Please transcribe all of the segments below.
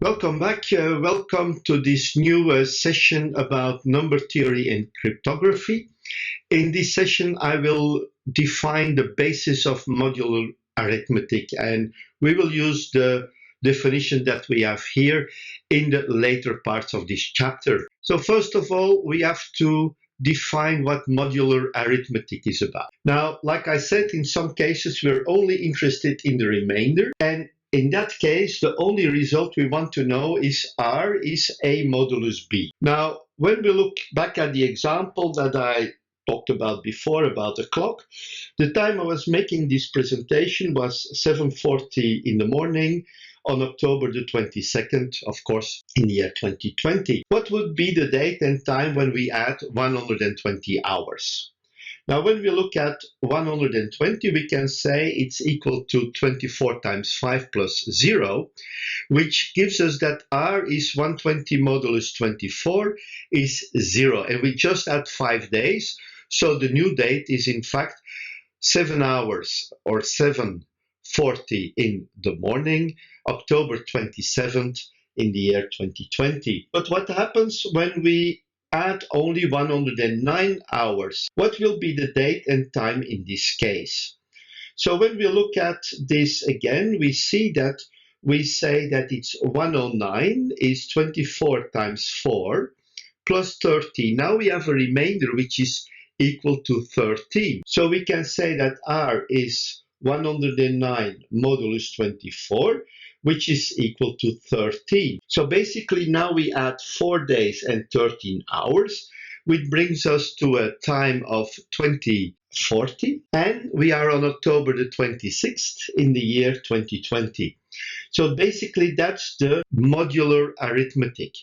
Welcome back. Welcome to this new session about number theory and cryptography. In this session, I will define the basis of modular arithmetic, and we will use the definition that we have here in the later parts of this chapter. So first of all, we have to define what modular arithmetic is about. Now, like I said, in some cases, we're only interested in the remainder, and in that case, the only result we want to know is R is A modulus B. Now, when we look back at the example that I talked about before about the clock, the time I was making this presentation was 7:40 in the morning on October the 22nd, of course, in the year 2020. What would be the date and time when we add 120 hours? Now, when we look at 120, we can say it's equal to 24 times 5 plus 0, which gives us that R is 120 modulus 24 is 0. And we just add 5 days, so the new date is in fact 7 hours or 7:40 in the morning, October 27th in the year 2020. But what happens when we add only 109 hours? What will be the date and time in this case? So when we look at this again, we see that we say that it's 109 is 24 times 4 plus 13. Now we have a remainder which is equal to 13. So we can say that R is 109 modulus 24, which is equal to 13. So basically now we add 4 days and 13 hours, which brings us to a time of 2040, and we are on October the 26th in the year 2020. So basically that's the modular arithmetic.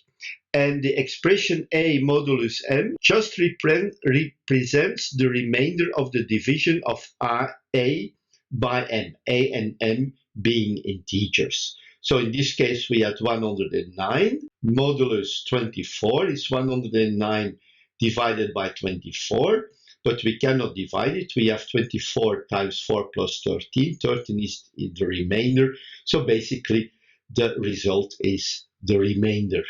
And the expression A modulus M just represents the remainder of the division of A by M, A and M being integers. So in this case, we had 109. Modulus 24 is 109 divided by 24, but we cannot divide it. We have 24 times 4 plus 13. 13 is the remainder. So basically, the result is the remainder.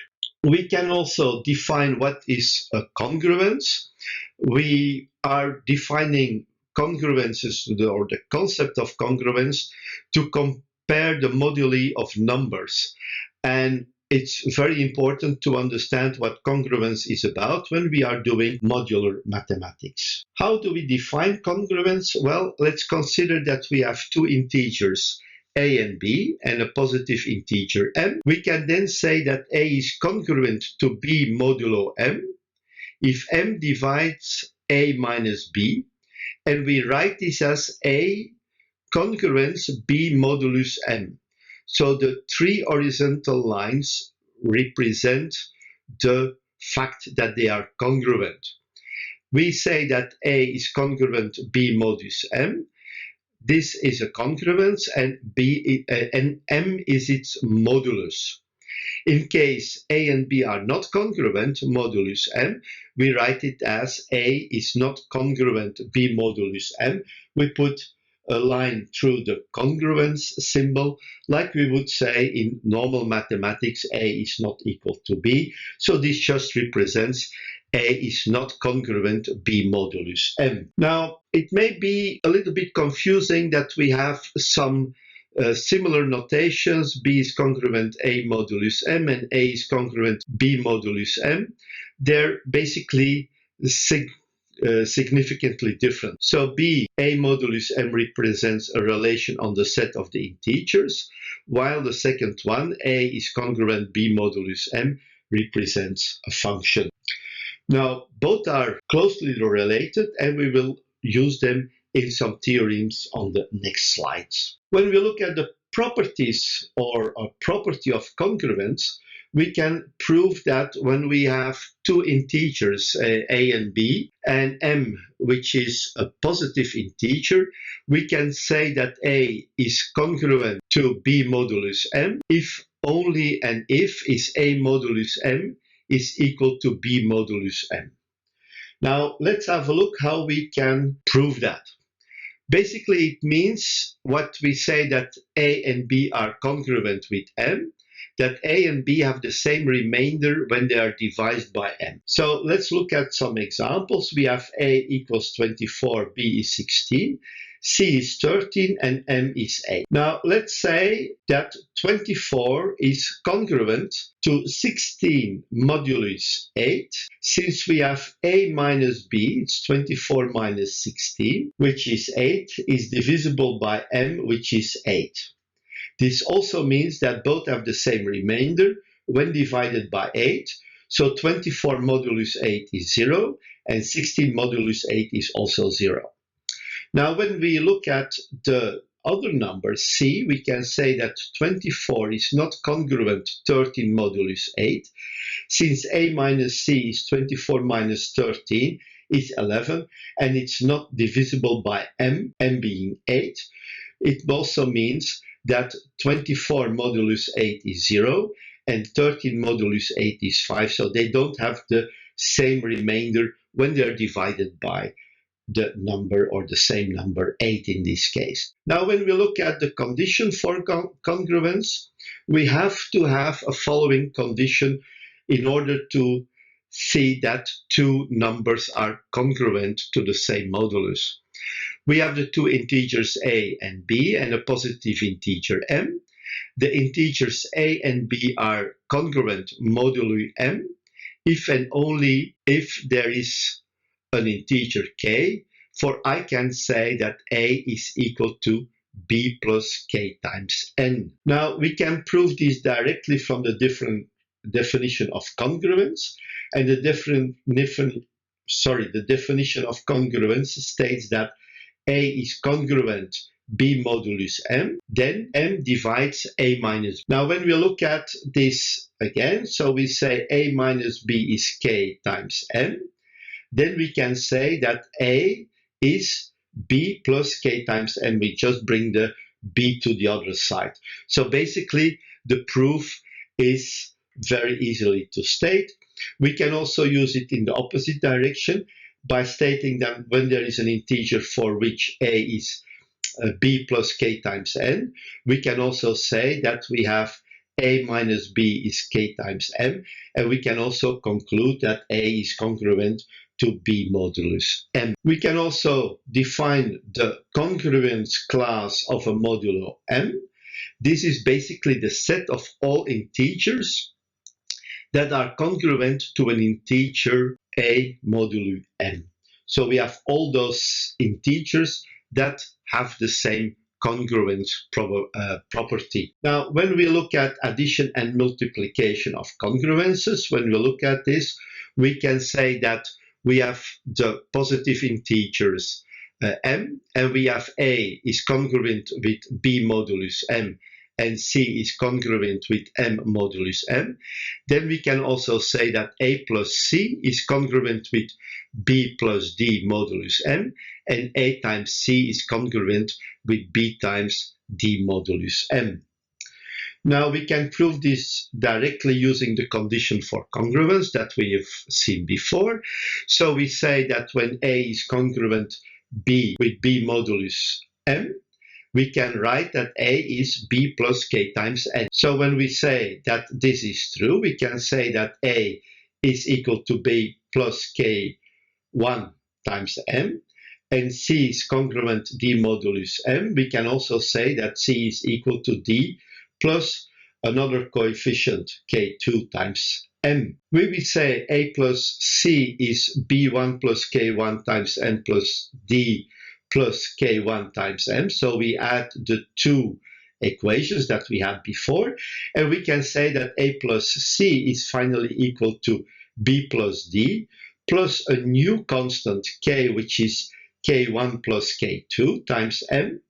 We can also define what is a congruence. We are defining congruences, or the concept of congruence, to compare the moduli of numbers. And it's very important to understand what congruence is about when we are doing modular mathematics. How do we define congruence? Well, let's consider that we have two integers, A and B, and a positive integer M. We can then say that A is congruent to B modulo M if M divides A minus B, and we write this as A congruence B modulus M. So the three horizontal lines represent the fact that they are congruent. We say that A is congruent B modulus M. This is a congruence, and M is its modulus. In case A and B are not congruent, modulus M, we write it as A is not congruent B modulus M. We put a line through the congruence symbol, like we would say in normal mathematics, A is not equal to B. So this just represents A is not congruent B modulus M. Now, it may be a little bit confusing that we have some similar notations. B is congruent A modulus M and A is congruent B modulus M. They're basically significantly different. So B, A modulus M, represents a relation on the set of the integers, while the second one, A is congruent B modulus M, represents a function. Now, both are closely related, and we will use them in some theorems on the next slides. When we look at the properties or a property of congruence, we can prove that when we have two integers, A and B, and M, which is a positive integer, we can say that A is congruent to B modulus M if only and if is A modulus M is equal to B modulus M. Now, let's have a look how we can prove that. Basically, it means what we say that A and B are congruent with M. that a and b have the same remainder when they are divided by m. So let's look at some examples. We have a equals 24, b is 16, c is 13, and m is 8. Now let's say that 24 is congruent to 16 modulus 8. Since we have a minus b, it's 24 minus 16, which is 8, is divisible by m, which is 8. This also means that both have the same remainder when divided by 8. So 24 modulus 8 is 0, and 16 modulus 8 is also 0. Now, when we look at the other number, c, we can say that 24 is not congruent to 13 modulus 8. Since a minus c is 24 minus 13, is 11, and it's not divisible by m being 8. It also means that 24 modulus 8 is 0, and 13 modulus 8 is 5, so they don't have the same remainder when they are divided by the number, or the same number, 8 in this case. Now, when we look at the condition for congruence, we have to have a following condition in order to see that two numbers are congruent to the same modulus. We have the two integers a and b and a positive integer m. The integers a and b are congruent modulo m if and only if there is an integer k, for I can say that a is equal to b plus k times n. Now we can prove this directly from the different definition of congruence, and the definition of congruence states that a is congruent b modulus m, then m divides a minus b. Now when we look at this again, so we say a minus b is k times n, then we can say that a is b plus k times n. We just bring the b to the other side. So basically the proof is very easily to state. We can also use it in the opposite direction by stating that when there is an integer for which a is b plus k times n, we can also say that we have a minus b is k times m, and we can also conclude that a is congruent to b modulus m. We can also define the congruence class of a modulo m. This is basically the set of all integers that are congruent to an integer a modulo m. So we have all those integers that have the same congruence property. Now, when we look at addition and multiplication of congruences, when we look at this, we can say that we have the positive integers m, and we have a is congruent with b modulus m, and c is congruent with m modulus m. Then we can also say that a plus c is congruent with b plus d modulus m, and a times c is congruent with b times d modulus m. Now we can prove this directly using the condition for congruence that we have seen before. So we say that when a is congruent b with b modulus m, we can write that a is b plus k times n. So when we say that this is true, we can say that a is equal to b plus k1 times m, and c is congruent d modulus m. We can also say that c is equal to d plus another coefficient k2 times m. We will say a plus c is b1 plus k1 times n plus d plus k1 times m. So we add the two equations that we had before, and we can say that a plus c is finally equal to b plus d plus a new constant k, which is k1 plus k2 times m.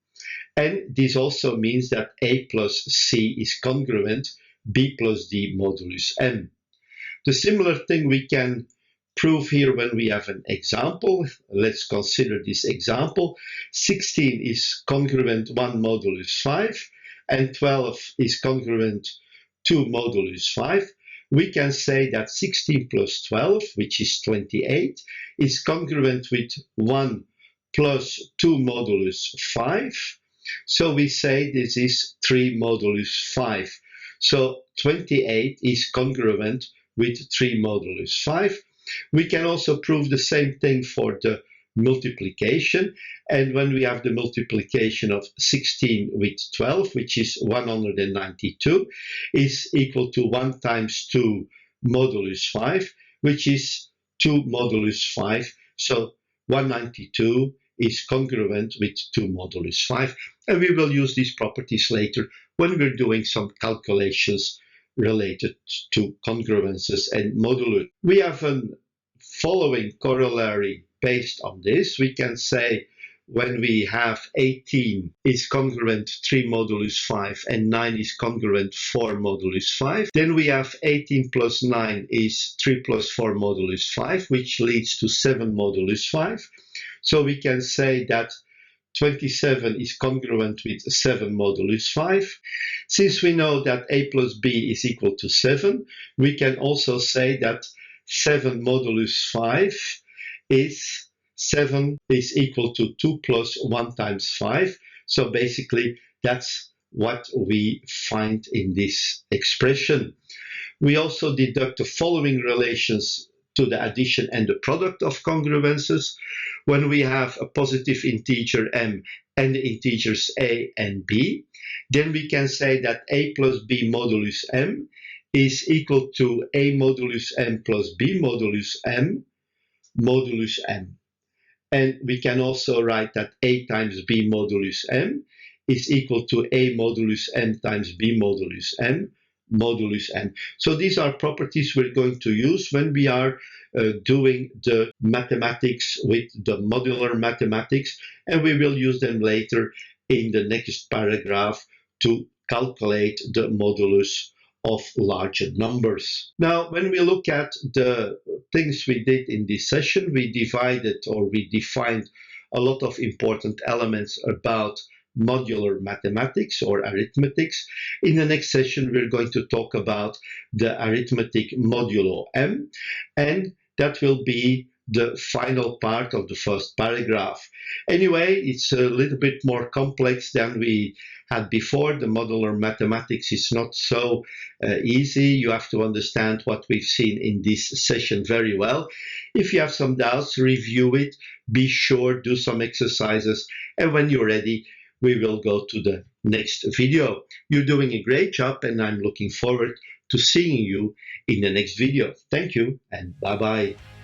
And this also means that a plus c is congruent b plus d modulus m. The similar thing we can prove here when we have an example. Let's consider this example. 16 is congruent 1 modulus 5, and 12 is congruent 2 modulus 5. We can say that 16 plus 12, which is 28, is congruent with 1 plus 2 modulus 5. So we say this is 3 modulus 5. So 28 is congruent with 3 modulus 5. We can also prove the same thing for the multiplication. And when we have the multiplication of 16 with 12, which is 192, is equal to 1 times 2 modulus 5, which is 2 modulus 5. So 192 is congruent with 2 modulus 5. And we will use these properties later when we're doing some calculations related to congruences and modulus. We have a following corollary based on this. We can say when we have 18 is congruent 3 modulus 5 and 9 is congruent 4 modulus 5, then we have 18 plus 9 is 3 plus 4 modulus 5, which leads to 7 modulus 5. So we can say that 27 is congruent with 7 modulus 5. Since we know that a plus b is equal to 7, we can also say that 7 modulus 5 is 7 is equal to 2 plus 1 times 5. So basically, that's what we find in this expression. We also deduct the following relations to the addition and the product of congruences. When we have a positive integer m and the integers a and b, then we can say that a plus b modulus m is equal to a modulus m plus b modulus m modulus m. And we can also write that a times b modulus m is equal to a modulus m times b modulus m modulus m. So these are properties we're going to use when we are doing the mathematics with the modular mathematics, and we will use them later in the next paragraph to calculate the modulus of larger numbers. Now, when we look at the things we did in this session, we defined a lot of important elements about modular mathematics or arithmetics. In the next session, we're going to talk about the arithmetic modulo m, and that will be the final part of the first paragraph. Anyway, it's a little bit more complex than we had before. The modular mathematics is not so easy. You have to understand what we've seen in this session very well. If you have some doubts, review it. Be sure, do some exercises, and when you're ready, we will go to the next video. You're doing a great job, and I'm looking forward to seeing you in the next video. Thank you, and bye-bye.